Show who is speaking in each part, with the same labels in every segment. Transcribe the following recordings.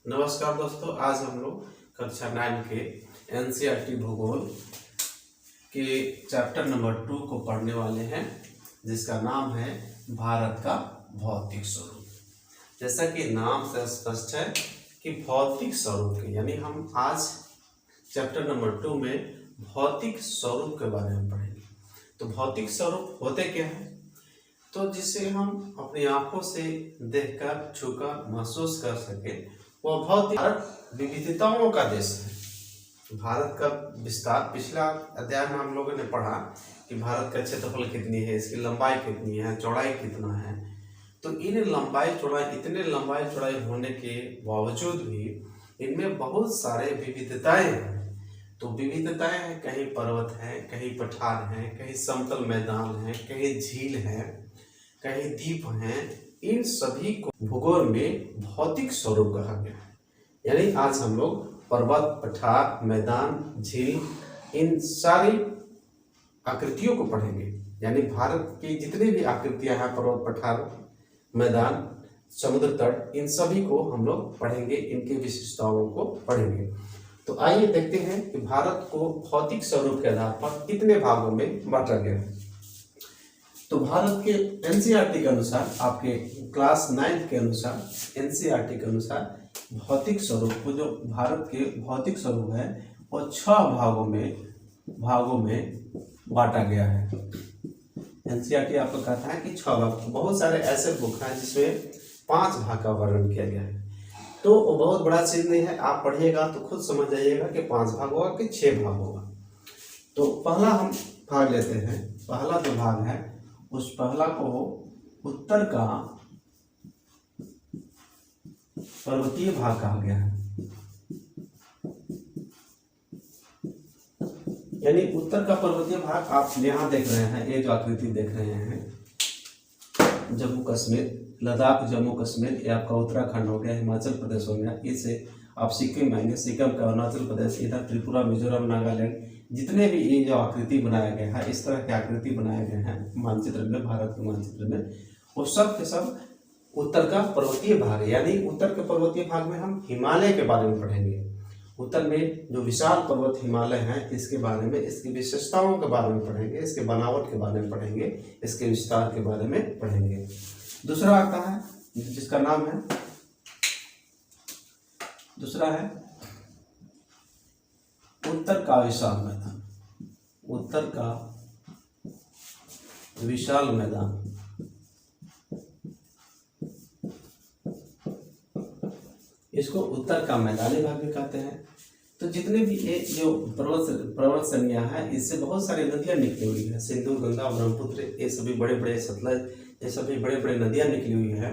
Speaker 1: नमस्कार दोस्तों, आज हम लोग कक्षा 9 के एनसीईआरटी भूगोल के चैप्टर नंबर 2 को पढ़ने वाले हैं, जिसका नाम है भारत का भौतिक स्वरूप। जैसा कि नाम से स्पष्ट है कि भौतिक स्वरूप के यानी हम आज चैप्टर नंबर 2 में भौतिक स्वरूप के बारे में पढ़ेंगे। तो भौतिक स्वरूप होते क्या है? तो जिसे हम अपनी आंखों से देखकर, छूकर महसूस कर सके, वह भौतिक। भारत विविधताओं का देश है। भारत का विस्तार पिछला अध्याय में हम लोगों ने पढ़ा कि भारत का क्षेत्रफल कितनी है, इसकी लंबाई कितनी है, चौड़ाई कितना है। तो इन इतने लंबाई चौड़ाई होने के बावजूद भी इनमें बहुत सारे विविधताएं हैं। तो विविधताएं हैं, कहीं पर्वत है, कहीं पठार है, कहीं समतल मैदान है, कहीं झील है, कहीं द्वीप हैं। इन सभी को भूगोल में भौतिक स्वरूप कहा गया है। यानी आज हम लोग पर्वत, पठार, मैदान, झील, इन सारी आकृतियों को पढ़ेंगे। यानी भारत की जितनी भी आकृतियां हैं, पर्वत, पठार, मैदान, समुद्र तट, इन सभी को हम लोग पढ़ेंगे, इनके विशेषताओं को पढ़ेंगे। तो आइए देखते हैं कि भारत को भौतिक स्वरूप के आधार पर कितने भागों में बांटा गया है। तो भारत के एनसीईआरटी के अनुसार, आपके क्लास 9 के अनुसार, एनसीईआरटी के अनुसार भौतिक स्वरूप को, जो भारत के भौतिक स्वरूप है, वो 6 भागों में बांटा गया है। एनसीईआरटी आपको कहता है कि 6 भाग। बहुत सारे ऐसे बुक हैं जिसमें 5 भाग का वर्णन किया गया है। तो वो बहुत बड़ा चीज नहीं है, आप पढ़िएगा तो खुद समझ जाइएगा कि 5 भाग होगा कि 6 भाग होगा। तो पहला हम भाग लेते हैं। पहला जो भाग है, उस पहला को उत्तर का पर्वतीय भाग कहा गया है। यानी उत्तर का पर्वतीय भाग आप यहाँ देख रहे हैं, ये जो आकृति देख रहे हैं, जम्मू कश्मीर, लद्दाख, जम्मू कश्मीर, ये आपका उत्तराखंड हो गया, हिमाचल प्रदेश हो गया। इससे आप सिक्किम आएंगे, सिक्किम का अरुणाचल प्रदेश, इधर त्रिपुरा, मिजोरम, नागालैंड, जितने भी ये जो आकृति बनाया गया है, इस तरह की आकृति बनाए गए हैं मानचित्र में, भारत के मानचित्र में, वो सब के सब उत्तर का पर्वतीय भाग है। यानी उत्तर के पर्वतीय भाग में हम हिमालय के बारे में पढ़ेंगे। उत्तर में जो विशाल पर्वत हिमालय हैं, इसके बारे में, इसकी विशेषताओं के बारे में पढ़ेंगे, इसके बनावट के बारे में पढ़ेंगे, इसके विस्तार के बारे में पढ़ेंगे। दूसरा आता है जिसका नाम है, दूसरा है उत्तर का विशाल मैदान। उत्तर का विशाल मैदान, इसको उत्तर का मैदानी भाग भी कहते हैं। तो जितने भी ये जो पर्वत श्रेणियां हैं, इससे बहुत सारी नदियां निकली हुई है। सिंधु, गंगा, ब्रह्मपुत्र, ये सभी बड़े बड़े, सतलज, ये सभी बड़े बड़े नदियां निकली हुई है।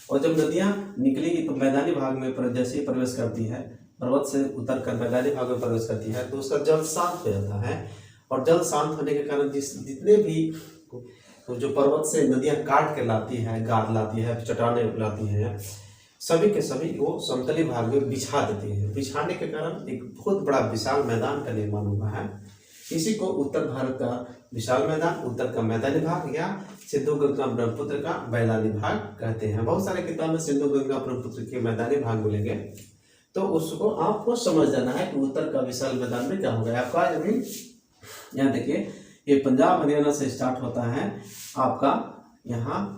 Speaker 1: और जब नदियां निकलेगी तो मैदानी भाग में जैसे ही प्रवेश करती है, पर्वत से उतर कर मैदानी भाग में प्रवेश करती है, तो उसका जल शांत हो जाता है। और जल शांत होने के कारण जितने भी जो पर्वत से नदियां काट के लाती है, गाद लाती है, चट्टानें लाती हैं, सभी के सभी वो समतली भाग में बिछा देती है। बिछाने के कारण एक बहुत बड़ा विशाल मैदान का निर्माण हुआ है। इसी को उत्तर भारत का विशाल मैदान, उत्तर का मैदानी भाग, या सिंधु, गंगा, ब्रह्मपुत्र का मैदानी भाग कहते हैं। बहुत सारे किताब में सिंधु, गंगा, ब्रह्मपुत्र के मैदानी भाग मिलेंगे। तो उसको आपको समझ जाना है कि उत्तर का विशाल मैदान में क्या होगा। आपका अभी यहाँ देखिए, ये पंजाब हरियाणा से स्टार्ट होता है, आपका यहाँ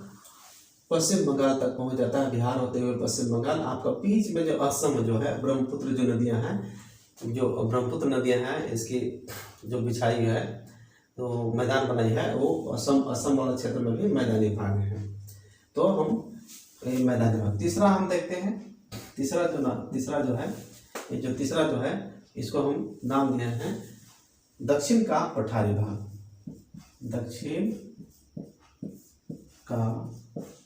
Speaker 1: पश्चिम बंगाल तक पहुंच जाता है, बिहार होते हुए पश्चिम बंगाल। आपका बीच में जो असम जो है, ब्रह्मपुत्र जो नदियां हैं, जो ब्रह्मपुत्र नदियां हैं, इसकी जो बिछाई है, तो मैदान बनाई है, वो असम वाला क्षेत्र में भी मैदानी भाग है। तो हम मैदानी भाग। तीसरा हम देखते हैं, तीसरा जो है, इसको हम नाम दिए हैं दक्षिण का पठारी भाग। दक्षिण का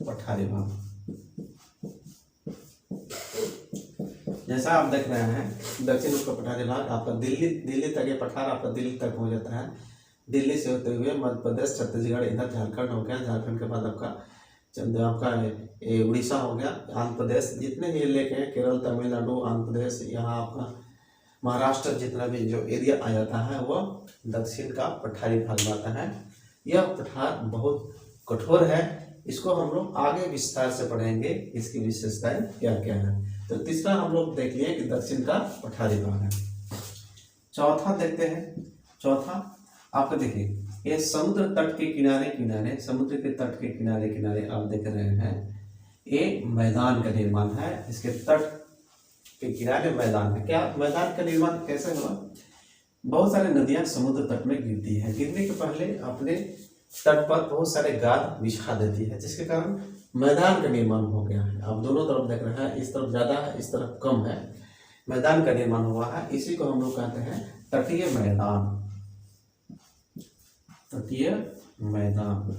Speaker 1: पठारी भाग, जैसा आप देख रहे हैं, दक्षिण का पठारी भाग आपका दिल्ली तक, ये पठार आपका दिल्ली तक हो जाता है। दिल्ली से होते हुए मध्य प्रदेश, छत्तीसगढ़, इधर झारखंड हो गया, झारखंड के बाद आपका उड़ीसा हो गया, आंध्र प्रदेश, जितने भी इलाके हैं, केरल, तमिलनाडु, आंध्र प्रदेश, यहाँ आपका महाराष्ट्र, जितना भी जो एरिया आ जाता है, वह दक्षिण का पठारी भाग में आता है। यह पठार बहुत कठोर है, इसको हम लोग आगे विस्तार से पढ़ेंगे, इसकी विशेषताएं क्या क्या है। तो तीसरा हम लोग देख लिए कि दक्षिण का पठारी भाग है। चौथा देखते हैं। चौथा आपका देखिए, ये समुद्र तट के किनारे किनारे, समुद्र के तट के किनारे किनारे आप देख रहे हैं, ये मैदान का निर्माण है। इसके तट के किनारे मैदान है। क्या मैदान का निर्माण कैसे हुआ? बहुत सारे नदियां समुद्र तट में गिरती है, गिरने के पहले अपने तट पर बहुत सारे गाद बिछा देती है, जिसके कारण मैदान का निर्माण हो गया है। आप दोनों तरफ देख रहे हैं, इस तरफ ज्यादा है, इस तरफ कम है, मैदान का निर्माण हुआ है। इसी को हम लोग कहते हैं तटीय मैदान। तटीय मैदान।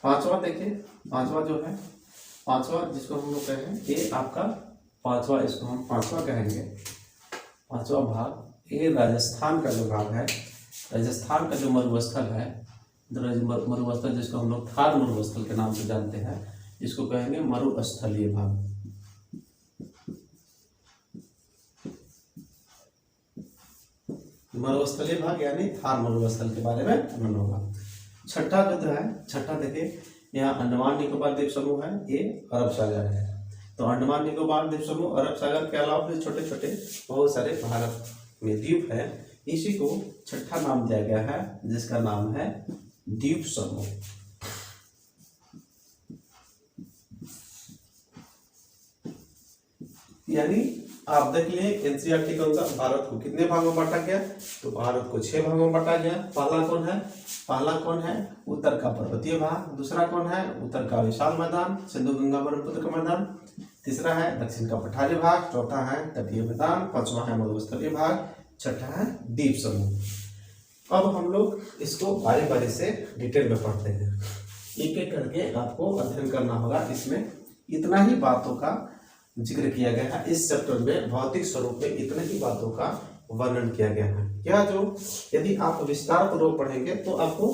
Speaker 1: पांचवा देखिए, पांचवा जो है, पांचवा जिसको हम लोग कहें, ये आपका पांचवा, इसको हम पांचवा कहेंगे। पांचवा भाग ये राजस्थान का जो भाग है, राजस्थान का जो मरुस्थल है, मरुस्थल जिसको हम लोग थार मरुस्थल के नाम से जानते हैं, इसको कहेंगे मरुस्थलीय भाग। मरुस्थलीय भाग यानी थार मरुस्थल के बारे में पढ़ना होगा। छठा जो है, छठा देखिए, यहाँ अंडमान निकोबार द्वीप समूह है, ये अरब सागर है। तो अंडमान निकोबार द्वीप समूह, अरब सागर के अलावा भी छोटे छोटे बहुत सारे भारत में द्वीप है, इसी को छठा नाम दिया गया है, जिसका नाम है द्वीप समूह। यानी आप देख लिए एनसीईआरटी के अनुसार भारत को कितने भागों में बांटा गया? तो भारत को 6 भागों में बांटा गया। पहला कौन है? उत्तर का पर्वतीय भाग। दूसरा कौन है? उत्तर का विशाल मैदान, सिंधु गंगा ब्रह्मपुत्र का मैदान। तीसरा है दक्षिण का पठारी भाग। चौथा है तटीय मैदान। पांचवा है मरुस्थलीय भाग। छठा है द्वीप समूह। अब हम लोग इसको बारी बारी से डिटेल में पढ़ते हैं, एक एक करके आपको अध्ययन करना होगा। इसमें इतना ही बातों का जिक्र किया गया है इस चैप्टर में, भौतिक स्वरूप में इतने ही बातों का वर्णन किया गया है। क्या जो यदि आप विस्तार पूर्वक पढ़ेंगे तो आपको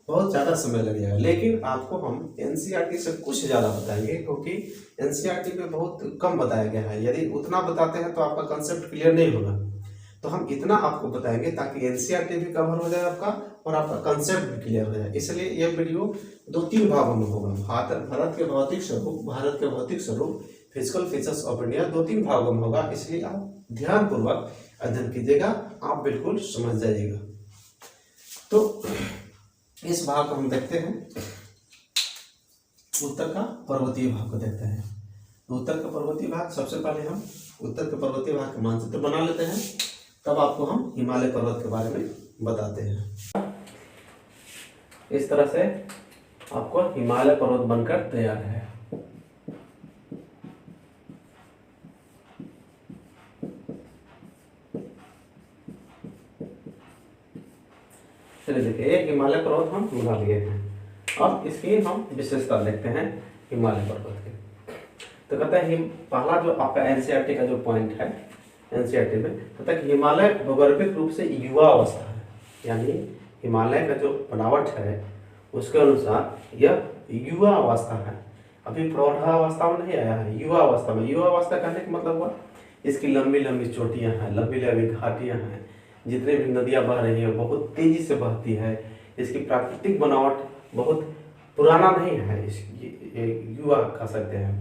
Speaker 1: बहुत ज्यादा समय लग जाएगा, लेकिन आपको हम एनसीईआरटी से कुछ ज्यादा बताएंगे, क्योंकि एनसीईआरटी में बहुत कम बताया गया है। यदि उतना बताते हैं तो आपका कंसेप्ट क्लियर नहीं होगा, तो हम इतना आपको बताएंगे ताकि एनसीईआरटी भी कवर हो जाए आपका और आपका कंसेप्ट भी क्लियर हो जाए। इसलिए यह वीडियो 2-3 भागों में होगा। भारत के भौतिक स्वरूप, फिजिकल फीचर्स ऑफ इंडिया 2-3 भागों में होगा, इसलिए आप ध्यानपूर्वक अध्ययन कीजिएगा, आप बिल्कुल समझ जाइएगा। तो इस भाग को हम देखते हैं, उत्तर का पर्वतीय भाग को देखते हैं। तो उत्तर का पर्वतीय भाग, सबसे पहले हम उत्तर के पर्वतीय भाग का मानचित्र बना लेते हैं, तब आपको हम हिमालय पर्वत के बारे में बताते हैं। इस तरह से आपको हिमालय पर्वत बनकर तैयार है। चलिए देखिए, एक हिमालय पर्वत हम बना लिए हैं। अब इसकी हम विशेषता देखते हैं हिमालय पर्वत की। तो कहते हैं पहला जो आपका एनसीईआरटी का जो पॉइंट है, एनसीईआरटी में कहता है कि हिमालय भौगोलिक रूप से युवा अवस्था है। यानी हिमालय का जो बनावट है उसके अनुसार यह युवा अवस्था है, अभी प्रौढ़ावस्था में नहीं आया है, युवा अवस्था में। युवा अवस्था कहने का मतलब हुआ इसकी लंबी लंबी चोटियां हैं, लंबी लंबी घाटियां हैं, जितने भी नदियां बह रही है बहुत तेजी से बहती है, इसकी प्राकृतिक बनावट बहुत पुराना नहीं है, इसकी युवा कह सकते हैं।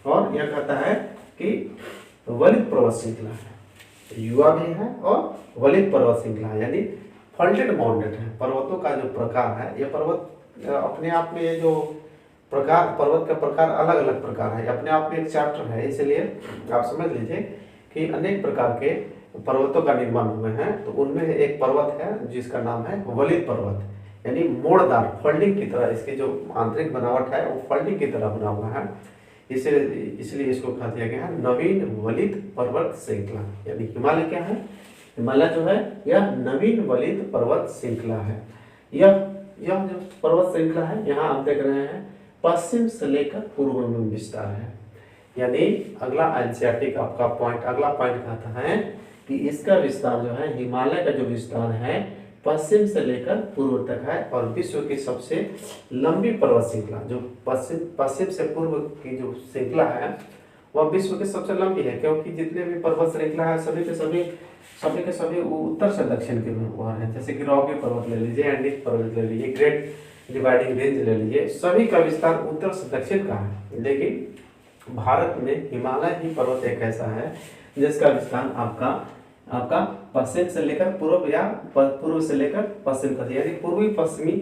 Speaker 1: और यह कहता है कि वलित पर्वत श्रृंखला है, युवा भी है और वलित पर्वत श्रृंखला है, यानी फॉल्टेड बाउंडेड है। पर्वतों का जो प्रकार है, यह पर्वत अपने आप में, ये जो प्रकार, पर्वत का प्रकार अलग अलग प्रकार है, अपने आप में एक चैप्टर है। इसलिए आप समझ लीजिए कि अनेक प्रकार के पर्वतों का निर्माण हुए हैं। तो उनमें एक पर्वत है जिसका नाम है वलित पर्वत, यानी मोड़दार, फोल्डिंग की तरह, इसकी जो आंतरिक बनावट है वो फोल्डिंग की तरह बना हुआ है, इसलिए इसको कहा दिया गया है नवीन वलित पर्वत श्रृंखला। यानी हिमालय क्या है? हिमालय जो है यह नवीन वलित पर्वत श्रृंखला है। यह जो पर्वत श्रृंखला है, यहाँ आप देख रहे हैं पश्चिम से लेकर पूर्व में विस्तार है। यानी अगला एनसीईआरटी का आपका पॉइंट, अगला पॉइंट कहता है कि इसका विस्तार जो है, हिमालय का जो विस्तार है पश्चिम से लेकर पूर्व तक है, और विश्व की सबसे लंबी पर्वत श्रृंखला जो पश्चिम से पूर्व की जो श्रृंखला है वह विश्व की सबसे लंबी है, क्योंकि जितने भी पर्वत श्रृंखला है सभी के सभी उत्तर से दक्षिण की ओर है। जैसे कि रॉकी पर्वत ले लीजिए, एंडीज पर्वत ले लीजिए, ग्रेट डिवाइडिंग रेंज ले लीजिए, सभी का विस्तार उत्तर से दक्षिण का है। लेकिन भारत में हिमालय ही पर्वत एक ऐसा है जिसका विस्तार आपका पश्चिम से लेकर पूर्व या पूर्व से लेकर पश्चिम तक, यानी पूर्वी पश्चिमी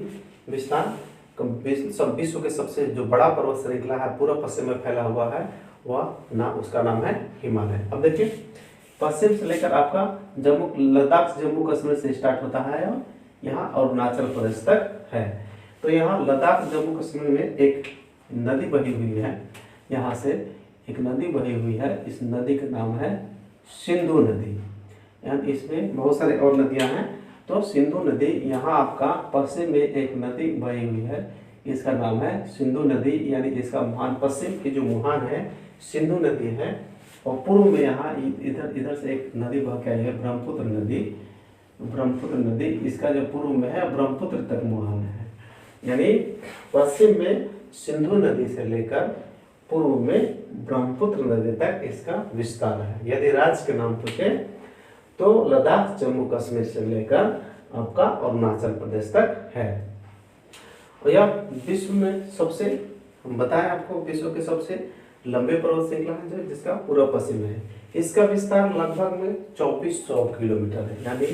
Speaker 1: विस्तार सब विश्व के सबसे जो बड़ा पर्वत श्रृंखला है पूर्व पश्चिम में फैला हुआ है, वह उसका नाम है हिमालय। अब देखिए पश्चिम से लेकर आपका लद्दाख जम्मू कश्मीर से स्टार्ट होता है और यहाँ अरुणाचल प्रदेश तक है। तो यहाँ लद्दाख जम्मू कश्मीर में एक नदी बही हुई है, यहाँ से एक नदी बही हुई है, इस नदी का नाम है सिंधु नदी। यानी इसमें बहुत सारे और नदियाँ हैं, तो सिंधु नदी यहाँ आपका पश्चिम में एक नदी बही हुई है, इसका नाम है सिंधु नदी। यानी इसका मुहान पश्चिम की जो मुहान है सिंधु नदी है, और पूर्व में यहाँ इधर से एक नदी बह के आई है ब्रह्मपुत्र नदी। ब्रह्मपुत्र नदी इसका जो पूर्व में है ब्रह्मपुत्र तक मुहान है, यानी पश्चिम में सिंधु नदी से लेकर पूर्व में ब्रह्मपुत्र नदी तक इसका विस्तार है। यदि राज्य के नाम पूछे तो लद्दाख जम्मू कश्मीर से लेकर आपका अरुणाचल प्रदेश तक है। और यह विश्व में सबसे, हम बताएं आपको, विश्व के सबसे लंबे पर्वत श्रृंखला है जो जिसका पूर्व पश्चिम है। इसका विस्तार लगभग में 2400 किलोमीटर है, यानी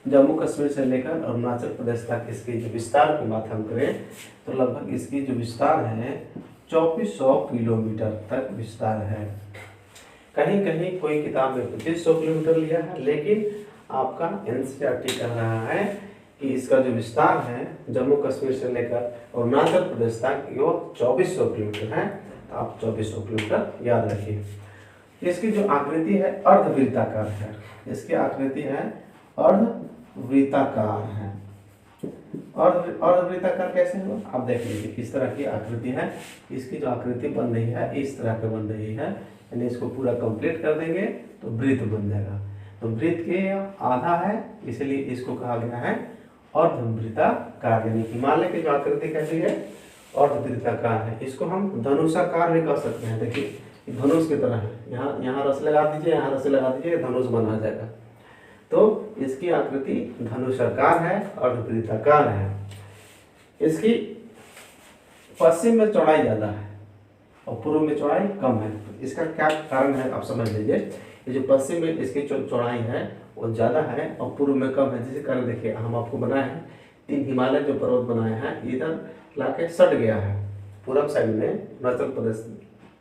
Speaker 1: जम्मू कश्मीर से लेकर अरुणाचल प्रदेश तक इसकी जो विस्तार की बात हम करें तो लगभग इसकी जो विस्तार है 2400 किलोमीटर तक विस्तार है। कहीं कहीं कोई किताब में 2500 किलोमीटर लिया है, लेकिन आपका एनसीईआरटी कह रहा है कि इसका जो विस्तार है जम्मू कश्मीर से लेकर अरुणाचल प्रदेश तक वो 2400 किलोमीटर है। तो आप 2400 किलोमीटर याद रखिए। इसकी जो आकृति है अर्धवृत्ताकार है, इसकी आकृति है अर्धवृत्ताकार है। अर्धवृत्ताकार कैसे हुआ आप देख लीजिए, इस तरह की आकृति है, इसकी जो आकृति बन रही है इस तरह के बन रही है, यानी इसको पूरा कंप्लीट कर देंगे तो वृत्त बन जाएगा। तो वृत्त के आधा है, इसलिए इसको कहा गया है अर्धवृत्ताकार। यानी हिमालय की जो आकृति कैसी है अर्धवृत्ताकार है। इसको हम धनुषाकार भी कह सकते हैं। देखिए धनुष की तरह है, यहाँ रस लगा दीजिए, यहाँ रस लगा दीजिए, धनुष बना जाएगा। तो इसकी आकृति धनुषाकार है, अर्धवृत्ताकार है। इसकी पश्चिम में चौड़ाई ज्यादा है और पूर्व में चौड़ाई कम है। इसका क्या कारण है आप समझ लीजिए। ये जो पश्चिम में इसकी चौड़ाई है वो ज़्यादा है और पूर्व में कम है। जिसके कारण देखिए हम आपको बनाए हैं 3 हिमालय जो पर्वत बनाए हैं, इधर लाके सट गया है, पूरब साइड में अरुणाचल प्रदेश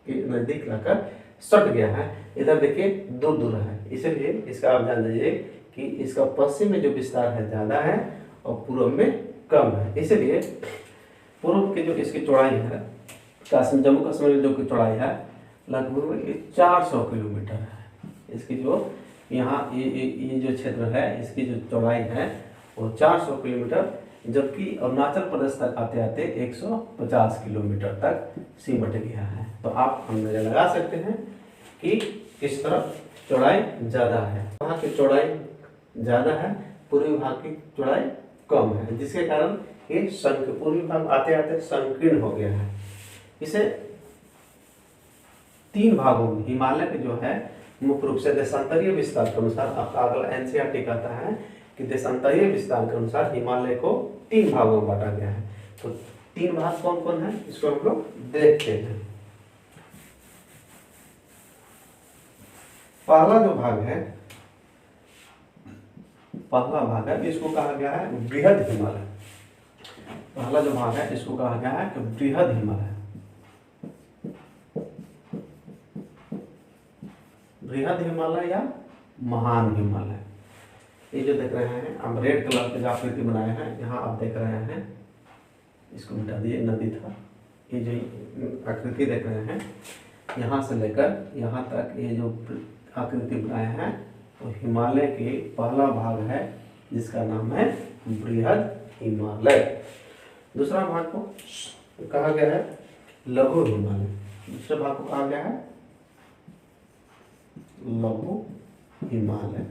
Speaker 1: के नज़दीक लाकर सट गया है। इधर देखिए दूर दूर है, इसलिए इसका आप जान लीजिए कि इसका पश्चिम में जो विस्तार है ज़्यादा है और पूर्व में कम है। इसलिए पूर्व की जो इसकी चौड़ाई है जम्मू कश्मीर में जो चौड़ाई है लगभग 400 किलोमीटर है। इसकी जो यहाँ ये जो क्षेत्र है इसकी जो चौड़ाई है वो 400 किलोमीटर, जबकि अरुणाचल प्रदेश तक आते आते 150 किलोमीटर तक सिमट गया है। तो आप अंदाजा लगा सकते हैं कि इस तरफ चौड़ाई ज़्यादा है, वहाँ की चौड़ाई ज़्यादा है, पूर्वी भाग की चौड़ाई कम है, जिसके कारण ये पूर्वी भाग आते आते संकीर्ण हो गया है। इसे 3 भागों में हिमालय के जो है मुख्य रूप से देशांतरीय विस्तार के अनुसार, आपका अगला एनसीईआरटी कहता है कि देशांतरीय विस्तार के अनुसार हिमालय को 3 भागों में बांटा गया है। तो 3 भाग कौन कौन है इसको हम लोग देखते हैं। पहला जो भाग है, पहला भाग है इसको कहा गया है बृहद हिमालय। पहला जो भाग है इसको कहा गया है कि बृहद हिमालय। बृहद हिमालय या महान हिमालय, ये जो देख रहे हैं हम रेड कलर के जो आकृति बनाए हैं, यहाँ आप देख रहे हैं, इसको मिटा दिए, नदी था, ये जो आकृति देख रहे हैं यहाँ से लेकर यहाँ तक ये जो आकृति बनाए हैं तो हिमालय के पहला भाग है जिसका नाम है बृहद हिमालय। दूसरा भाग को कहा गया है लघु हिमालय। दूसरे भाग को कहा गया है लघु हिमालय।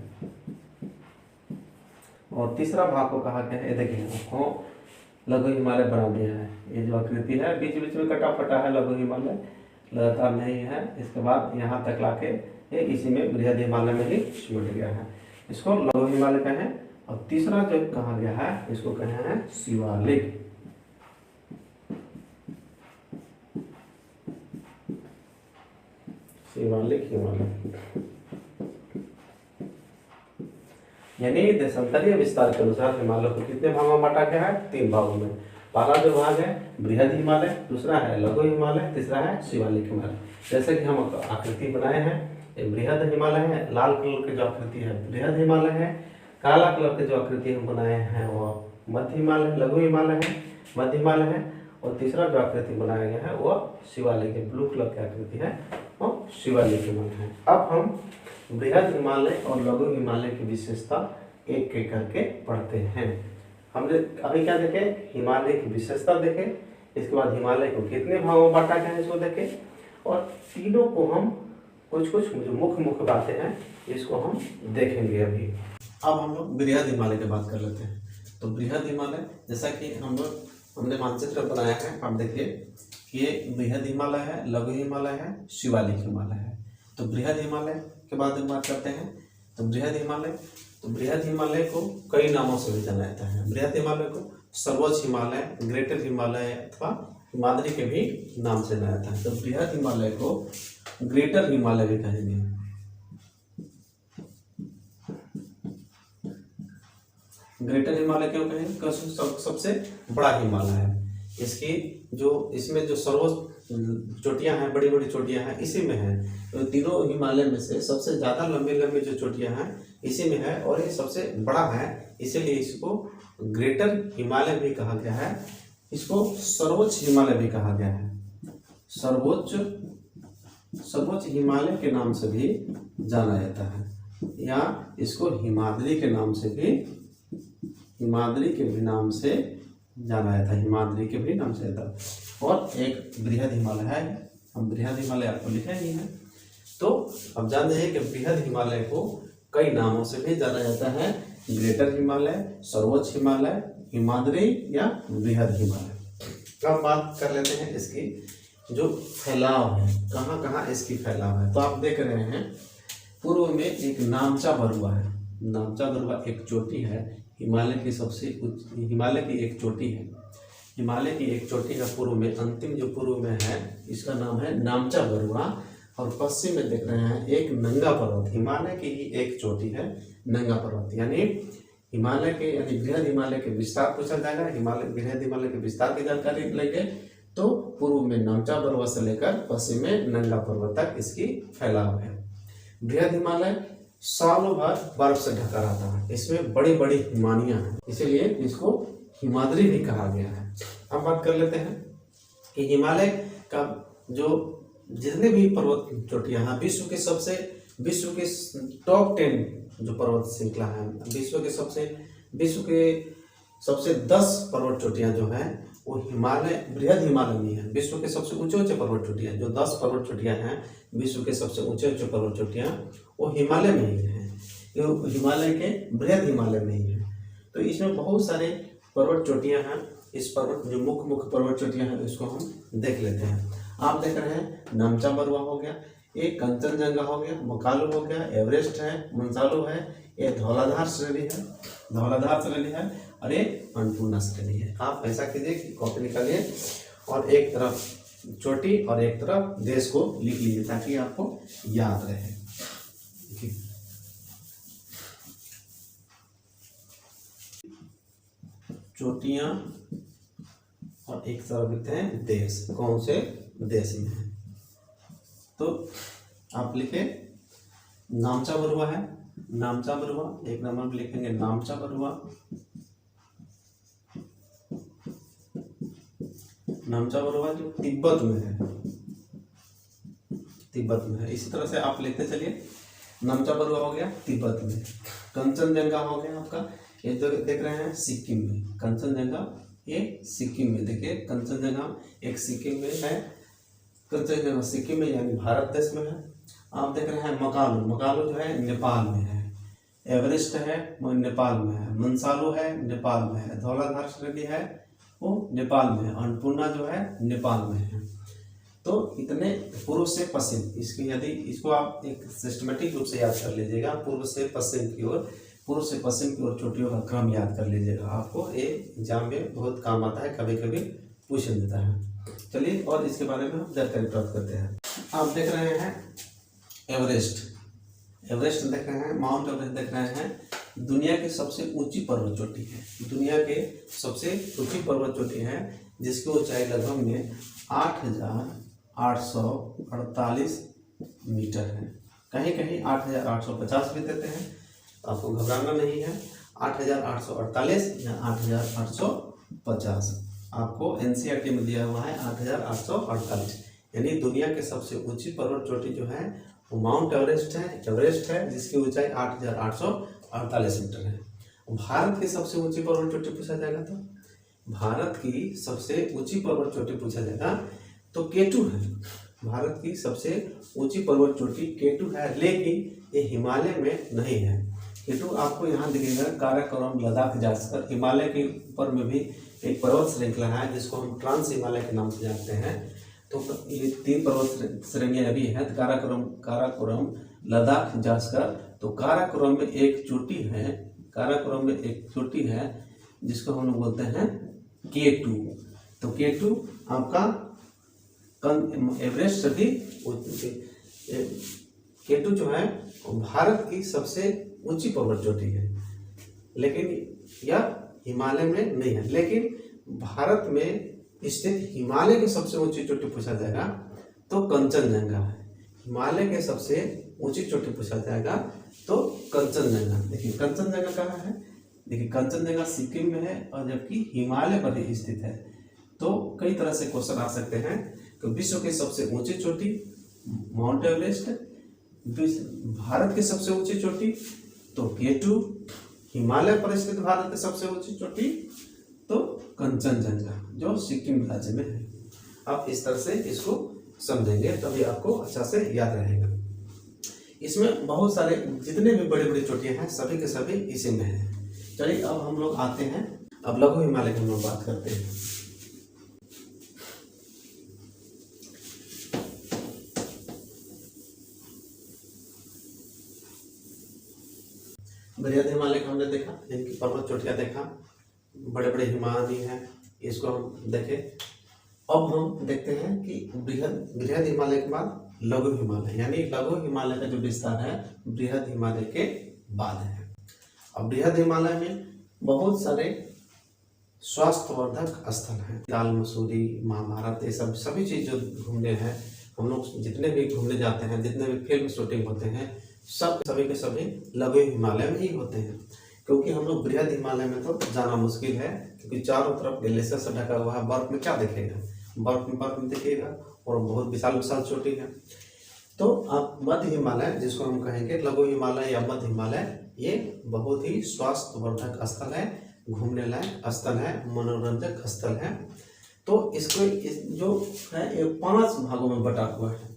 Speaker 1: और तीसरा भाग को कहा गया है, देखिए आपको लघु हिमालय बना दिया है। ये जो आकृति है बीच बीच में कटा फटा है, लघु हिमालय लगातार नहीं है। इसके बाद यहाँ तक लाके ये इसी में बृहद हिमालय में ही सिमट गया है, इसको लघु हिमालय कहें। और तीसरा जो कहा गया है इसको कहे हैं शिवालिक। शिवालिक हिमालय, यानी देशांतरीय विस्तार के अनुसार हिमालय को कितने भागों में बांटा गया है? 3 भागों में। पहला जो भाग है बृहद हिमालय, दूसरा है लघु हिमालय, तीसरा है शिवालिक हिमालय। जैसे कि हम आकृति बनाए हैं, ये बृहद हिमालय है, लाल कलर की जो आकृति है बृहद हिमालय है, काला कलर की जो आकृति हम बनाए हैं वो मध्य हिमालय, लघु हिमालय है, मध्य हिमालय है, और तीसरा जो आकृति बनाया गया है वो शिवालिक है, ब्लू कलर की आकृति है वो शिवालिक हिमालय है। अब हम बृहद हिमालय और लघु हिमालय की विशेषता एक एक करके पढ़ते हैं। हमने अभी क्या देखे? हिमालय की विशेषता देखे, इसके बाद हिमालय को कितने भागों में बांटा गया है इसको देखे, और तीनों को हम कुछ कुछ जो मुख्य बातें हैं इसको हम देखेंगे अभी। अब हम लोग बृहद हिमालय की बात कर लेते हैं। तो बृहद हिमालय, जैसा कि हमने मानचित्र बनाया है, आप देखिए कि ये बृहद हिमालय है, लघु हिमालय है, शिवालिक हिमालय है। तो बृहद हिमालय के बाद में बात करते हैं। तो बृहद हिमालय को कई नामों से भी जाना जाता है। बृहद हिमालय को सर्वोच्च हिमालय, ग्रेटर हिमालय अथवा हिमाद्री के भी नाम से जाना जाता है। तो बृहद हिमालय को ग्रेटर हिमालय भी कहेंगे। ग्रेटर हिमालय क्यों कहेंगे? क्योंकि सबसे बड़ा हिमालय है। इसमें जो सर्वोच्च चोटियां हैं, बड़ी बड़ी चोटियां हैं, इसी में है। तो तीनों हिमालय में से सबसे ज्यादा लंबी जो चोटियां हैं इसी में है, और ये सबसे बड़ा है, इसीलिए इसको ग्रेटर हिमालय भी कहा गया है। इसको सर्वोच्च हिमालय भी कहा गया है। सर्वोच्च हिमालय के नाम से भी जाना जाता है, या इसको हिमाद्री के नाम से भी, हिमाद्री के भी नाम से जाना जाता है, हिमाद्री के भी नाम से जाता है। और एक बृहद हिमालय है, हम बृहद हिमालय आपको लिखे ही है। तो अब जानते हैं कि बृहद हिमालय को कई नामों से भी जाना जाता है, ग्रेटर हिमालय, सर्वोच्च हिमालय, हिमाद्री या बृहद हिमालय। अब बात कर लेते हैं इसकी जो फैलाव है, कहाँ कहाँ इसकी फैलाव है। तो आप देख रहे हैं पूर्व में एक नामचा बरुआ है। नामचा बरुआ एक चोटी है, हिमालय की एक चोटी है। हिमालय की एक चोटी का पूर्व में, अंतिम जो पूर्व में है, इसका नाम है नामचा बरुआ। और पश्चिम में देख रहे हैं एक नंगा पर्वत, हिमालय की ही एक चोटी है नंगा पर्वत। यानी बृहद हिमालय के विस्तार पूछा जाएगा, बृहद हिमालय के विस्तार की जानकारी लेंगे तो पूर्व में नामचा बरुआ से लेकर पश्चिम में नंगा पर्वत तक इसकी फैलाव है। बृहद हिमालय सालों भर बर्फ से ढका रहता है, इसमें बड़ी बड़ी हिमानियां हैं, इसीलिए इसको हिमाद्री भी कहा गया है। अब बात कर लेते हैं कि हिमालय का जो जितने भी पर्वत चोटियां हैं, विश्व के टॉप 10 जो पर्वत श्रृंखला है, विश्व के सबसे 10 पर्वत चोटियां जो हैं वो बृहद हिमालय में है। विश्व के सबसे ऊंचे पर्वत चोटियां, जो 10 पर्वत चोटियां हैं, विश्व के सबसे ऊंचे पर्वत चोटियां वो हिमालय में ही है, ये हिमालय के बृहद हिमालय में ही है। तो इसमें बहुत सारे पर्वत चोटियां हैं। इस जो मुख्य पर्वत चोटियां हैं इसको हम देख लेते हैं। आप देख रहे हैं नामचा बरुआ हो गया, एक कंचनजंगा हो गया, मकालू हो गया, एवरेस्ट है, मंसालू है, ये धौलाधार श्रेणी है, और ये अन्नपूर्णा श्रेणी है। आप ऐसा कीजिए कि कॉपी निकालिए और एक तरफ चोटी और एक तरफ देश को लिख लीजिए ताकि आपको याद रहे। चोटियां और एक तरफ लिखते हैं देश, कौन से देश में है। तो आप लिखे नामचा बरुआ है, नामचा बरुआ एक नंबर में लिखेंगे, नामचा बरुआ। नामचा बरुआ जो तिब्बत में है, इसी तरह से आप लिखते चलिए। नामचा बरुआ हो गया तिब्बत में, कंचनजंगा हो गया आपका, ये जो देख रहे हैं सिक्किम में, कंचनजंगा ये सिक्किम में, देखिए कंचनजंगा एक सिक्किम में है, कंचनजंगा सिक्किम में यानी भारत देश में है। आप देख रहे हैं मकालू जो है नेपाल में है, एवरेस्ट है वो नेपाल में है, मंसालू है नेपाल में है, धौलाधार श्रेणी है वो नेपाल में है, अन्नपूर्णा जो है नेपाल में है। तो इतने पूर्व से पश्चिम, इसको आप एक सिस्टमेटिक रूप से याद कर लीजिएगा, पूर्व से पश्चिम की ओर चोटियों का क्रम याद कर लीजिएगा, आपको ये एग्जाम में बहुत काम आता है, कभी कभी पूछ देता है। चलिए और इसके बारे में हम जानकारी प्राप्त करते हैं। आप देख रहे हैं एवरेस्ट, एवरेस्ट देख रहे हैं, माउंट एवरेस्ट देख रहे हैं, दुनिया की सबसे ऊंची पर्वत चोटी है, दुनिया के सबसे ऊंची पर्वत चोटी है, जिसकी ऊंचाई लगभग में 8,848 मीटर है। कहीं कहीं 8,850 भी देते हैं, तो आपको घबराना नहीं है। 8,848 या 8,850 आपको एनसीईआरटी में दिया हुआ है 8,848, यानी दुनिया के सबसे ऊंची पर्वत चोटी जो है वो माउंट एवरेस्ट है, जिसकी ऊंचाई 8,848 मीटर है। भारत की सबसे ऊंची पर्वत चोटी पूछा जाएगा तो भारत की सबसे ऊंची पर्वत चोटी पूछा जाएगा तो केटू है। भारत की सबसे ऊंची पर्वत चोटी केटू है, लेकिन ये हिमालय में नहीं है। केटू आपको यहाँ दिखेगा, काराकोरम, लद्दाख, जास्कर। हिमालय के ऊपर में भी एक पर्वत श्रृंखला है जिसको हम ट्रांस हिमालय के नाम से जानते हैं। तो ये 3 पर्वत श्रेणियाँ भी हैं, काराकोरम, लद्दाख, जास्कर। तो काराकोरम में एक चोटी है जिसको हम लोग बोलते हैं केटू। तो केटू आपका एवरेस्ट से भी केटू जो है भारत की सबसे ऊंची पर्वत चोटी है, लेकिन यह हिमालय में नहीं है। लेकिन भारत में स्थित हिमालय की सबसे ऊंची चोटी पूछा जाएगा तो कंचनजंगा है। हिमालय के सबसे ऊंची चोटी पूछा जाएगा तो कंचनजंगा। देखिए कंचनजंगा कहाँ है, देखिए कंचनजंगा सिक्किम में है, और जबकि हिमालय पर ही स्थित है। तो कई तरह से क्वेश्चन आ सकते हैं कि विश्व की सबसे ऊंची चोटी माउंट एवरेस्ट, भारत की सबसे ऊंची चोटी तो केटू, हिमालय पर स्थित भारत की सबसे ऊंची चोटी तो कंचनजंगा जो सिक्किम राज्य में है। आप इस तरह से इसको समझेंगे तभी आपको अच्छा से याद रहेगा। इसमें बहुत सारे जितने भी बड़े बड़े चोटियां हैं सभी के सभी इसी में है। चलिए अब हम लोग आते हैं, अब लघु हिमालय की हम लोग बात करते हैं। बृहद हिमालय को हमने देखा, इनकी पर्वत चोटियां देखा, बड़े बड़े हिमालय हैं, इसको हम देखे। अब हम देखते हैं कि बृहद हिमालय के बाद लघु हिमालय, यानी लघु हिमालय का जो विस्तार है बृहद हिमालय के बाद है। अब बृहद हिमालय में बहुत सारे स्वास्थ्यवर्धक स्थल हैं, दाल मसूरी, महाभारत, ये सब सभी चीज जो घूमने हैं, हम लोग जितने भी घूमने जाते हैं, जितने भी फिल्म शूटिंग होते हैं, सभी के सभी लघु हिमालय में ही होते हैं। क्योंकि हम लोग बृहद हिमालय में तो जाना मुश्किल है, क्योंकि चारों तरफ ग्लेशियर से ढका हुआ है, बर्फ में क्या दिखेगा, बर्फ में दिखेगा, और बहुत विशाल विशाल चोटी है। तो आप मध्य हिमालय जिसको हम कहेंगे लघु हिमालय या मध्य हिमालय, ये बहुत ही स्वास्थ्यवर्धक स्थल है, घूमने लायक स्थल है, मनोरंजक स्थल है। तो इसको जो है ये 5 भागों में बटा हुआ है।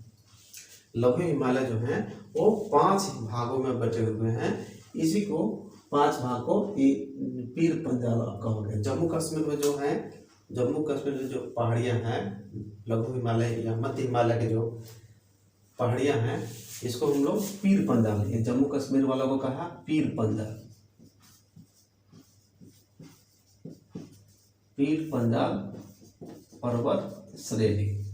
Speaker 1: लघु हिमालय जो है वो 5 भागों में बटे हुए हैं। इसी को 5 भाग को पीर पंजाल कहोगे। जम्मू कश्मीर में जो है, जम्मू कश्मीर में जो पहाड़ियाँ हैं, लघु हिमालय या मध्य हिमालय के जो पहाड़ियाँ हैं, इसको हम लोग पीर पंजाल, ये जम्मू कश्मीर वालों को कहा पीर पंजाल, पीर पंजाल पर्वत श्रेणी।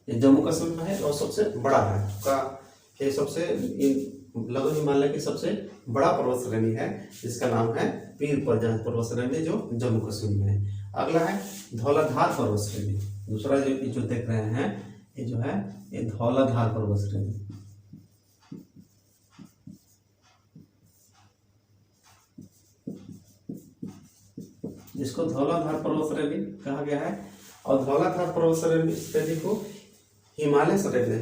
Speaker 1: ये जम्मू कश्मीर में है और सबसे बड़ा है का, ये सबसे लघु हिमालय की सबसे बड़ा पर्वत श्रेणी है, जिसका नाम है पीर पंजाल पर्वत श्रेणी, जो जम्मू कश्मीर में है। अगला है धौलाधार पर्वत श्रेणी। दूसरा जो देख रहे हैं ये जो है ये धौलाधार पर्वत श्रेणी। जिसको धौलाधार पर्वत श्रेणी कहा गया है, और धौलाधार पर्वत श्रेणी को हिमालय श्रेणी,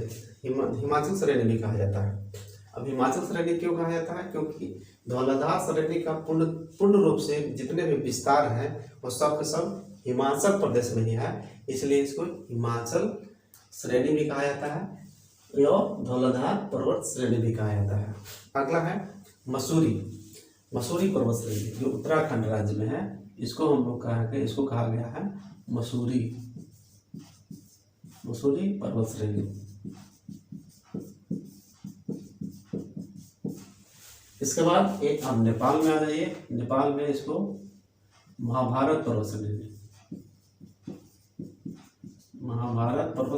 Speaker 1: हिमाचल श्रेणी भी कहा जाता है। अब हिमाचल श्रेणी क्यों कहा जाता है, क्योंकि धौलाधार श्रेणी का पूर्ण रूप से जितने भी विस्तार है वो सब के सब हिमाचल प्रदेश में ही है, इसलिए इसको हिमाचल श्रेणी भी कहा जाता है और धौलाधार पर्वत श्रेणी भी कहा जाता है। अगला है मसूरी पर्वत श्रेणी, जो उत्तराखंड राज्य में है, इसको हम लोग इसको कहा गया है मसूरी पर्वत श्रेणी। इसके बाद एक आप नेपाल में आ जाइए। नेपाल में इसको महाभारत पर्वत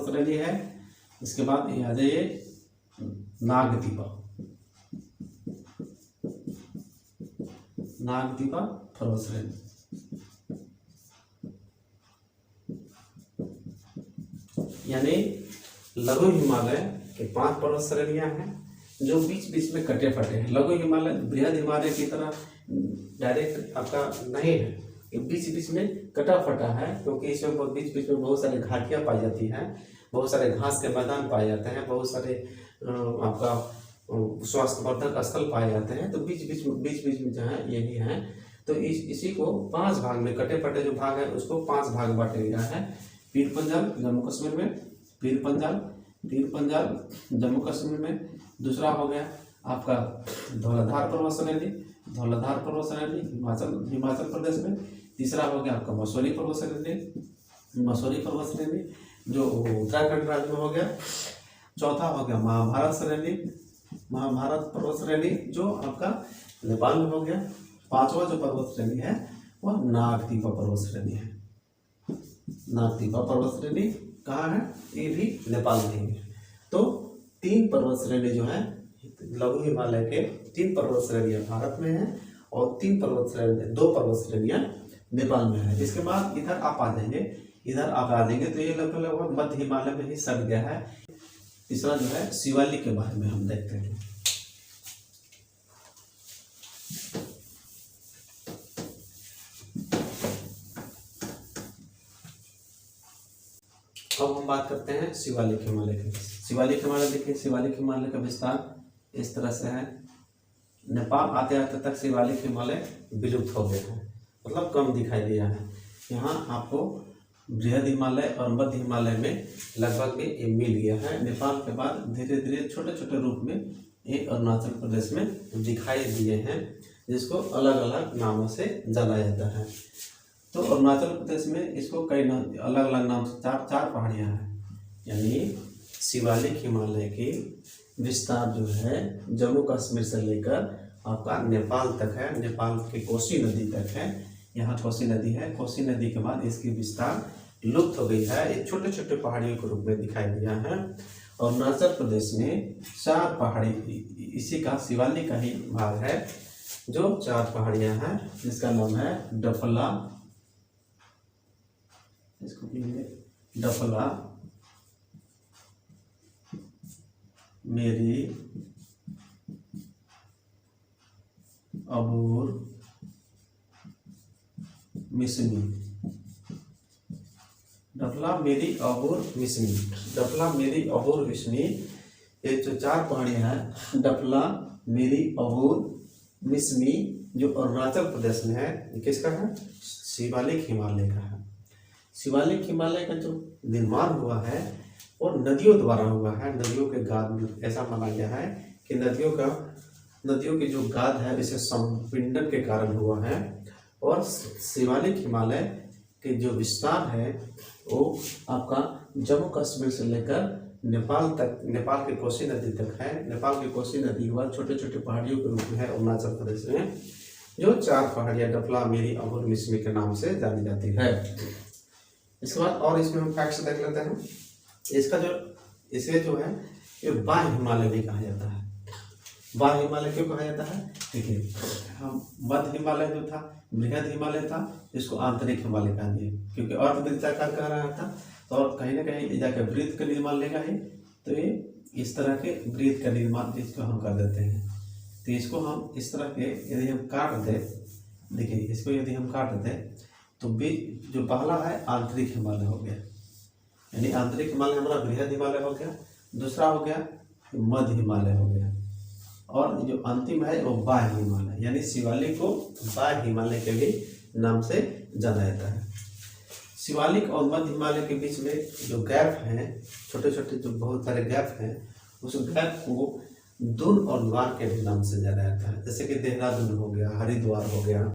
Speaker 1: श्रेणी है, इसके बाद ये आ जाइए नागदीपा, नागदीपा पर्वत श्रेणी। यानी लघु हिमालय के 5 पर्वत श्रेणियां हैं जो बीच बीच में कटे फटे हैं। लघु हिमालय बृहद हिमालय की तरह डायरेक्ट आपका नहीं है, ये बीच बीच में कटा फटा है, क्योंकि इसमें बीच बीच में बहुत सारी घाटियां पाई जाती हैं, बहुत सारे घास के मैदान पाए जाते हैं, बहुत सारे आपका स्वास्थ्यवर्धक स्थल पाए जाते हैं। तो बीच बीच में जो है यही है। तो इसी को 5 भाग में, कटे फटे जो भाग है उसको 5 भाग बांटा गया है। पीर पंजाल जम्मू कश्मीर में, पीर पंजाल जम्मू कश्मीर में। दूसरा हो गया आपका धौलाधार पर्वत श्रेणी, धौलाधार पर्वत श्रेणी हिमाचल प्रदेश में। तीसरा हो गया आपका मसूरी पर्वत श्रेणी जो उत्तराखंड राज्य में हो गया। चौथा हो गया महाभारत पर्वत श्रेणी जो आपका नेपाल में हो गया। 5वां जो पर्वत श्रेणी है वह नागदीपा पर्वत श्रेणी है। नागदीपा पर्वत श्रेणी कहाँ है? ये भी नेपाल में है। तो 3 पर्वत श्रेणी जो है लघु हिमालय के 3 पर्वत श्रेणियां भारत में है और 2 पर्वत श्रेणियां नेपाल में है। इसके बाद इधर आप आ जाएंगे, तो ये लगभग मध्य हिमालय में ही सट गया है। तीसरा जो है शिवालिक के बारे में हम देखते हैं। अब हम बात करते हैं शिवालिक हिमालय की। शिवालिक हिमालय देखिए, शिवालिक हिमालय का विस्तार इस तरह से है। नेपाल आते आते तक शिवालिक हिमालय विलुप्त हो गया है, मतलब कम दिखाई दिया है। यहाँ आपको बृहद हिमालय और मध्य हिमालय में लगभग में ये मिल गया है। नेपाल के बाद धीरे धीरे छोटे छोटे रूप में ये अरुणाचल प्रदेश में दिखाई दिए हैं, जिसको अलग अलग नामों से जाना जाता है। तो अरुणाचल प्रदेश में इसको कई अलग अलग नाम से चार पहाड़ियाँ हैं। यानी शिवालिक हिमालय की विस्तार जो है जम्मू कश्मीर से लेकर आपका नेपाल तक है, नेपाल की कोसी नदी तक है। यहाँ कोसी नदी है, कोसी नदी के बाद इसकी विस्तार लुप्त हो गई है। ये छोटे छोटे पहाड़ियों के रूप में दिखाई दिया है। और अरुणाचल प्रदेश में 4 पहाड़ी, इसी का शिवालिक का ही भाग है, जो 4 पहाड़ियाँ हैं, जिसका नाम है डफला, इसको डफला, मेरी, अबूर, मिसमी। डफला, मेरी, अबूर, मिसमी। डफला, मेरी, अबूर, मिसमी, ये जो 4 पहाड़ियाँ हैं, डफला, मेरी, अबूर, मिसमी, जो अरुणाचल प्रदेश में है, किसका है? शिवालिक हिमालय का है। शिवालिक हिमालय का जो निर्माण हुआ है वो नदियों द्वारा हुआ है। नदियों के गाद में ऐसा माना गया है कि नदियों की जो गाद है इसे संपिंडन के कारण हुआ है। और शिवालिक हिमालय के जो विस्तार है वो आपका जम्मू कश्मीर से लेकर नेपाल तक, नेपाल की कोसी नदी तक है। नेपाल की कोसी नदी के बाद छोटे छोटे पहाड़ियों के रूप में है अरुणाचल प्रदेश में, जो 4 पहाड़ियाँ डफला, मेरी, अबूर, मिसमी के नाम से जानी जाती है। इसके बाद और इसमें हम फैक्ट्स देख लेते हैं। इसे जो है ये बाह्य हिमालय भी कहा जाता है। बाह्य हिमालय क्यों कहा जाता है? देखिए, हम मध्य हिमालय जो था, बृहद हिमालय था, इसको आंतरिक हिमालय कहा दिया, क्योंकि अर्धवृत्ताकार कह रहा था। तो और कहीं ना कहीं जाकर वृत्त का निर्माण लेगा ही, तो ये इस तरह के वृत्त का निर्माण इसको हम कर देते हैं। तो इसको हम इस तरह के यदि हम काट दें, देखिए इसको यदि हम काट दें तो जो पहला है आंतरिक हिमालय हो गया, यानी आंतरिक हिमालय हमारा बृहद हिमालय हो गया। दूसरा हो गया मध्य हिमालय हो गया, और जो अंतिम है वो बाह्य हिमालय, यानी शिवालिक को बाह्य हिमालय के भी नाम से जाना जाता है। शिवालिक और मध्य हिमालय के बीच में जो गैप हैं, छोटे छोटे जो बहुत सारे गैप हैं, उस गैप को दून और द्वार के भी नाम से जाना जाता है। जैसे कि देहरादून हो गया, हरिद्वार हो गया।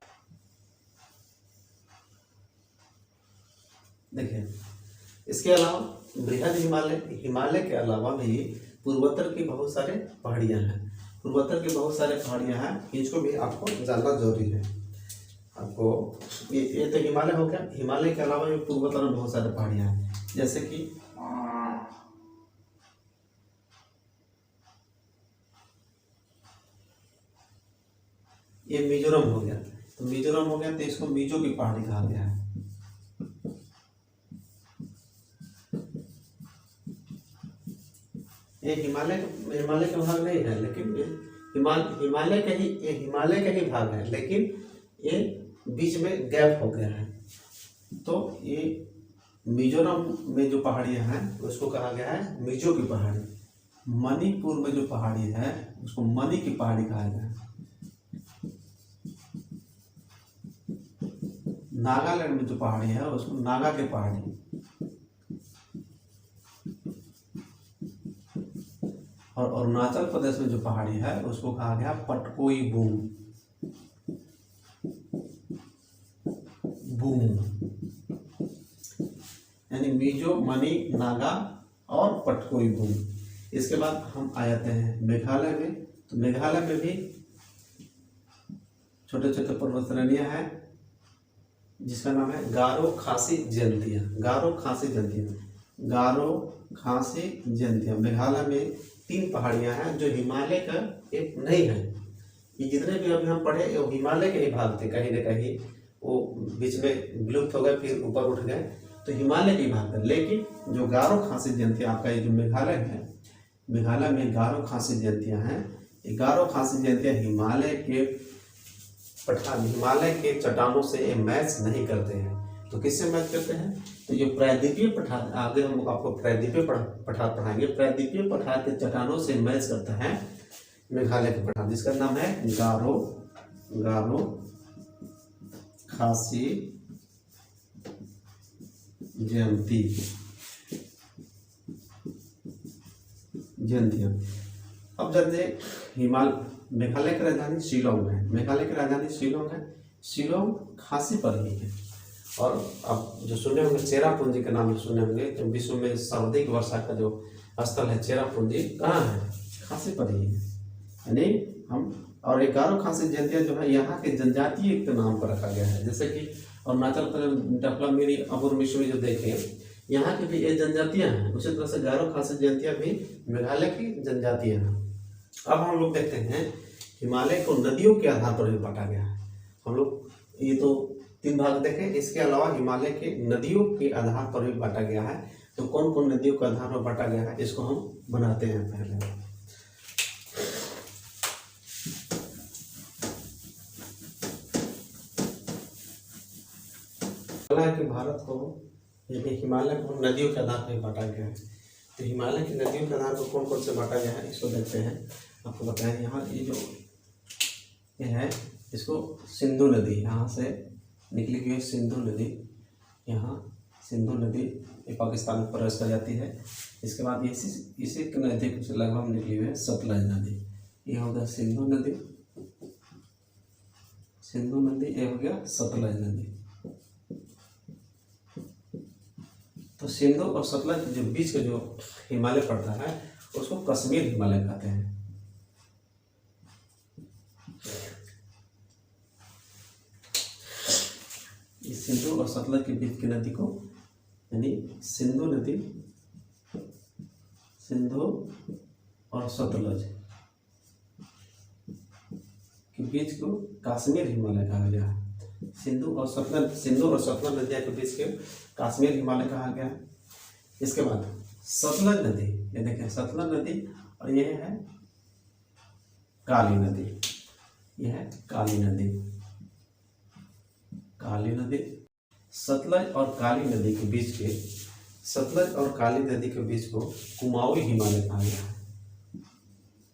Speaker 1: देखिए, इसके अलावा बृहद हिमालय के अलावा भी पूर्वोत्तर की बहुत सारे पहाड़ियाँ हैं। पूर्वोत्तर की बहुत सारे पहाड़ियाँ हैं, इसको भी आपको जानना जरूरी है। आपको ये तो हिमालय हो गया। हिमालय के अलावा भी पूर्वोत्तर में बहुत सारे पहाड़ियाँ हैं, जैसे कि ये मिजोरम हो गया, तो मिजोरम हो गया तो इसको मिजो की पहाड़ी कहा गया है। ये हिमालय हिमालय का भाग नहीं है, लेकिन ये हिमालय का ही भाग है, लेकिन ये बीच में गैप हो गया है। तो ये मिजोरम में जो पहाड़ियाँ हैं उसको कहा गया है मिजो की पहाड़ी। मणिपुर में जो पहाड़ी है उसको मणि की पहाड़ी कहा गया है। नागालैंड में जो पहाड़ी है उसको नागा की पहाड़ी, और अरुणाचल प्रदेश में जो पहाड़ी है उसको कहा गया पटकोई बूम। यानी मिजो, मणि, नागा और पटकोई बूम। इसके बाद हम आ जाते हैं मेघालय में। तो मेघालय में भी छोटे छोटे पर्वत श्रेणियां हैं जिसका नाम है गारो खासी जयंतिया। गारो खासी जयंतिया, गारो खासी जयंतिया। मेघालय में 3 पहाड़ियां हैं जो हिमालय का एक नहीं है। ये जितने भी अभी हम पढ़े वो हिमालय के ही भाग थे, कहीं न कहीं वो बीच में विलुप्त हो गए, फिर ऊपर उठ गए, तो हिमालय के ही भाग थे। लेकिन जो गारो खासी जयंतिया आपका ये जो मेघालय है, मेघालय में गारो खासी जयंतियाँ हैं। ये गारो खासी जयंतियाँ हिमालय के चट्टानों से ये मैच नहीं करते हैं। तो किससे मैच करते हैं? तो ये प्रायद्वीपीय पठार, आगे हम आपको प्रायद्वीपीय पठार पढ़ाएंगे। प्रायद्वीपीय पठार के चट्टानों से मैच करता है मेघालय के पठार, जिसका नाम है गारो खासी जयंतियाँ। अब जब मेघालय की राजधानी शिलोंग है। मेघालय की राजधानी शिलोंग है। शिलोंग खासी पर ही है। और अब जो सुने होंगे चेरापूंजी के नाम सुने होंगे, जो विश्व में सर्वाधिक वर्षा का जो स्थल है चेरापूंजी, कहाँ है? खासी पर ही है। यानी हम, और ये गारो खासी जयंतियाँ जो है यहाँ के जनजातीय के नाम पर रखा गया है। जैसे कि अरुणाचल प्रदेश डफलामिरी अबुर मिश्मी जो देखें, यहाँ की भी ये जनजातियाँ हैं। उसी तरह से गारो खासी जयंतियाँ भी मेघालय की जनजातियाँ हैं। अब हम लोग देखते हैं हिमालय को नदियों के आधार पर भी बांटा गया है। हम लोग ये तो 3 भाग देखें, इसके अलावा हिमालय के नदियों के आधार पर भी बांटा गया है। तो कौन कौन नदियों के आधार पर बांटा गया है इसको हम बनाते हैं। पहले कि भारत को यानी हिमालय को नदियों के आधार पर बांटा गया है। तो हिमालय की नदियों के आधार पर कौन कौन से बांटा गया है इसको देखते हैं। आपको बताएं, यहाँ ये है, इसको सिंधु नदी, यहाँ से निकली हुई है सिंधु नदी। यहाँ सिंधु नदी ये पाकिस्तान में प्रवेश कर जाती है। इसके बाद इसी के नज़दीक से लगभग निकली हुई है सतलज नदी। ये हो गया सिंधु नदी, ये हो गया सतलज नदी। तो सिंधु और सतलज के जो बीच का जो हिमालय पड़ता है उसको कश्मीर हिमालय कहते हैं। इस सिंधु और सतलज के बीच की नदी को, यानी सिंधु और सतलज के बीच को कश्मीर हिमालय कहा गया है। सिंधु और सतलज नदियों के बीच के कश्मीर हिमालय कहा गया है। इसके बाद सतलज नदी, ये देखें सतलज नदी, और ये है काली नदी। यह है काली नदी। सतलज और काली नदी के बीच को कुमाऊं हिमालय कहा गया है।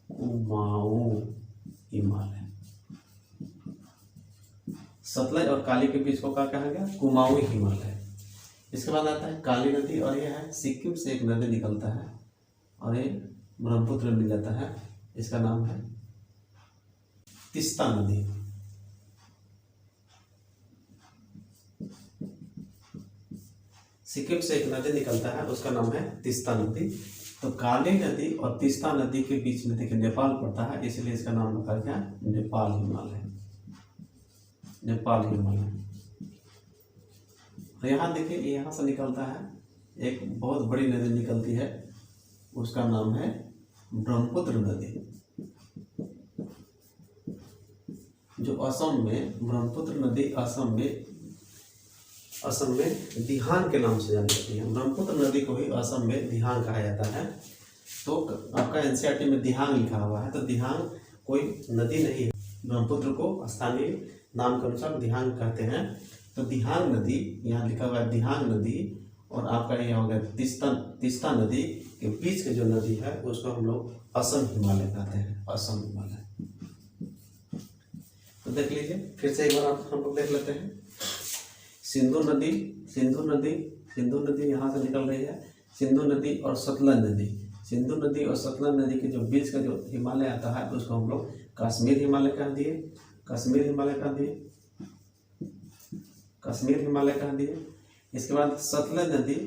Speaker 1: कुमाऊं हिमालय। सतलज और काली के बीच को क्या कहा गया? कुमाऊं हिमालय। इसके बाद आता है काली नदी, और यह है सिक्किम से एक नदी निकलता है और ये ब्रह्मपुत्र में मिल जाता है। इसका नाम है तीस्ता नदी। सिक्किम से एक नदी निकलता है, उसका नाम है तीस्ता नदी। तो काली नदी और तीस्ता नदी के बीच में देखिए नेपाल पड़ता है, इसलिए इसका नाम रखा गया नेपाल हिमालय। और यहाँ देखिए यहाँ से निकलता है एक बहुत बड़ी नदी निकलती है, उसका नाम है ब्रह्मपुत्र नदी। जो असम में ब्रह्मपुत्र नदी असम में दिहांग के नाम से जानी जाती है। ब्रह्मपुत्र नदी को ही असम में दिहांग कहा जाता है। तो आपका एनसीईआरटी में दिहांग लिखा हुआ है, तो दिहांग कोई नदी नहीं है, ब्रह्मपुत्र को स्थानीय नाम के अनुसार दिहांग कहते हैं। तो दिहांग नदी यहाँ लिखा हुआ है, दिहांग नदी, और आपका ये हो गया तीस्ता नदी के बीच के जो नदी है उसको हम लोग असम हिमालय कहते हैं, असम हिमालय। तो देख लीजिए फिर से एक बार हम लोग देख लेते हैं। सिंधु नदी यहाँ से निकल रही है, सिंधु नदी और सतलज नदी। सिंधु नदी और सतलज नदी के जो बीच का जो हिमालय आता है उसको हम लोग कश्मीर हिमालय कह दिए, कश्मीर हिमालय कह दिए। इसके बाद सतलज नदी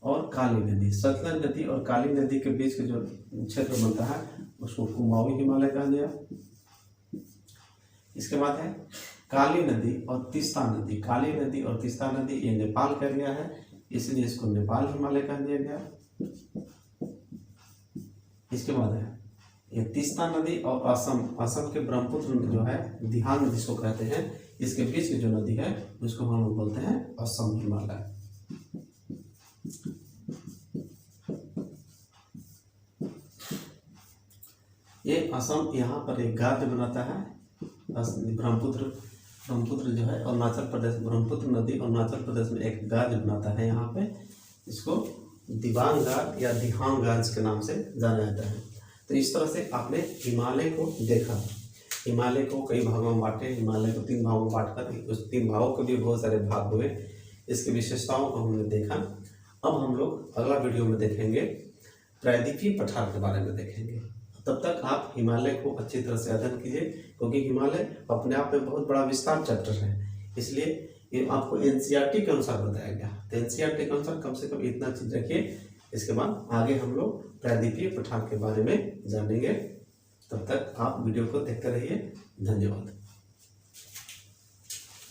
Speaker 1: और काली नदी, सतलज नदी और काली नदी के बीच के जो क्षेत्र बनता है उसको कुमाऊं हिमालय कह दिया। इसके बाद है काली नदी और तीस्ता नदी, काली नदी और तीस्ता नदी ये नेपाल का एरिया है, इसलिए इसको नेपाल हिमालय कह दिया गया। इसके बाद है ये तीस्ता नदी और असम के ब्रह्मपुत्र जो है दिहांग जिसको कहते हैं, इसके बीच की जो नदी है उसको हम लोग बोलते हैं असम हिमालय। ये असम यहाँ पर एक गाद बनाता है, ब्रह्मपुत्र जो है अरुणाचल प्रदेश, ब्रह्मपुत्र नदी अरुणाचल प्रदेश में एक गाद बनाता है यहाँ पे, इसको दिबांग गाद या दिहांग गाद के नाम से जाना जाता है। तो इस तरह से आपने हिमालय को देखा, हिमालय को कई भागों में बांटे, हिमालय को 3 भागों में बांटकर उस 3 भागों के भी बहुत सारे भाग हुए, इसकी विशेषताओं को हमने देखा। अब हम लोग अगला वीडियो में देखेंगे प्रायद्वीपीय पठार के बारे में देखेंगे। तब तक आप हिमालय को अच्छी तरह से अध्ययन कीजिए, क्योंकि हिमालय अपने आप में बहुत बड़ा विस्तार चैप्टर है, इसलिए ये आपको एनसीईआरटी के अनुसार बताया गया। तो एनसीईआरटी के अनुसार कम से कम इतना चीज रखिए, इसके बाद आगे हम लोग प्रायद्वीपीय पठार के बारे में जानेंगे। तब तक आप वीडियो को देखते रहिए। धन्यवाद।